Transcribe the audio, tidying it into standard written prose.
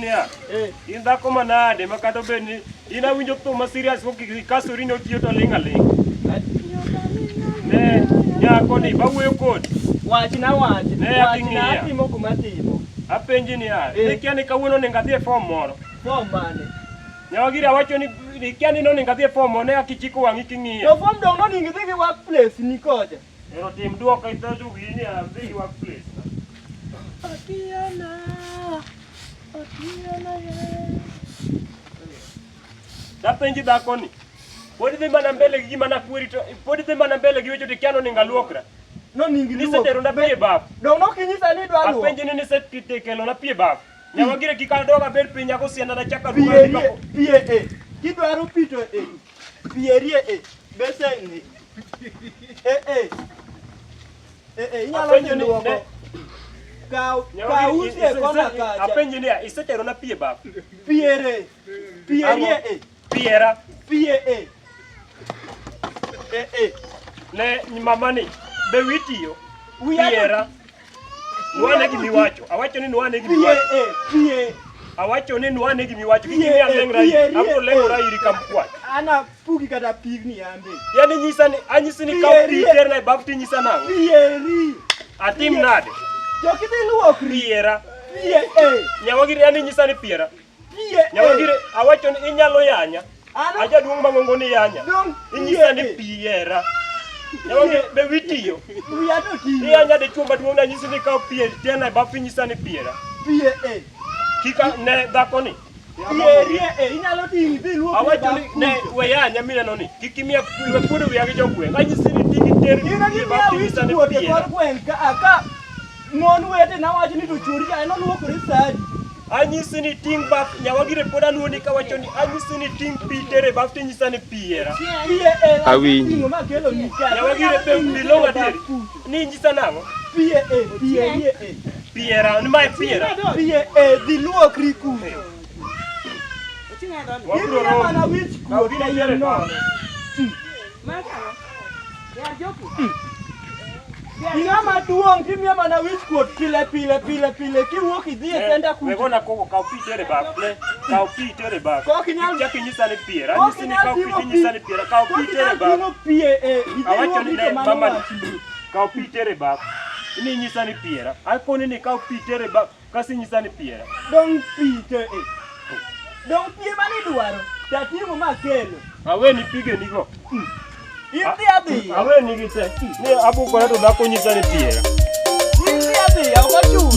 Nyar. In dhako manade makato beni ina winjo thuma serious kasuri no tiyo to lingaling. Ne nyako ni bawuoyo kodi. Wachna. Wachna atimo kuma timo. Apenji Nyar. Ikia ni kawuono nenga dhi e form moro. Form mane? Nyawagire awacho ni ikia ni no nenga dhi e form moro ne akichiko wang'i king'iyo. To form dong no ningi dhi gi workplace ni koja. Ero tim duoka itoju gi Nyar dhi gi workplace. Otiana Dapenji dhako ni. Podi dhi mana mbele gi gima nakweri to podi dhi mana mbele gi wecho to kiano nenga luokra. No ningi luok. Nisetero na pie baf. Dong no kinyisa ni dwa luok. Apenji ni nisekelo na pie baf. Nyawagire kikadoga bed pinya ko siana na chaka duga. Pie kidwaro pito pierie besen ni. Inyalo nduoko. Kau usie kona kacha. Apenji ni isetero na pie baf. Pierie. Piera. Pie. Ne mama ni be witiyo. Piera. Nuane gimi wacho. Awacho ni nuane gimi wacho. Pie. Awacho ni nuane gimi wacho. Kiki ni alengra iri. Apo lengra iri kamkwat. Ana pugi kata pigni ambe. Yani nyisa ni anyisi ni kau Peter na bafti nyisa nango. Pieri. Atim nade. Jokiti luok Piera. Pie. Nyawagire yani nyisa ni piera. Pie. Nyawagire awacho ni inyalo yanya. Aja duong mangongo ni yanya. Inyisa ni piera. Nyawagire be witiyo. Uyato tiyo. Yanya de chumba duong na nyisi ni kau piera. Tena bafti nyisa ni piera. Pie. Kika ne dhako ni. Pierie. Inyalo tingi dhi luok. Awacho ni ne weyanya mineno ni. Kikimia kuwe kude wiyagi jogweng. Anyisi ni tiki teri. Bafti nyisa ni piera. Aka mon wete na wacho ni to churi ya no luokore sadi. Anyisi ni ting baf nyawagire poda nuoni kawacho ni anyisi ni ting pitere bafti nyisa ni piera. Pie. Awinji. Ma kelo ni ka. Nyawagire pe bilonga dieri. Ni nyisa nango. Pie. Piera, ni mai piera. Pie di luokri ku. Wabro Ina mana wich kuot na yere no. Ina maduong kimia mana wich kuot pile kiwuok idhi e senda ku. Wegona koko kau pitere baf ne. Kau pitere baf. Chaki nyisa ni piera. Anyisi ni kau piti nyisa ni piera. Kau pitere baf. Awacho ni ne mama ni. Kau pitere baf. Ini nyisa ni piera. Akoni ni kau pitere baf. Kasi nyisa ni piera. Dong pite. Dong pie mani dwaro. Tatimo makelo. Awe ni pige nigo. Ithi adhi. Awe ni gite. Ni abu kwa to dhako nyisa ni piera. Ithi adhi, awacho.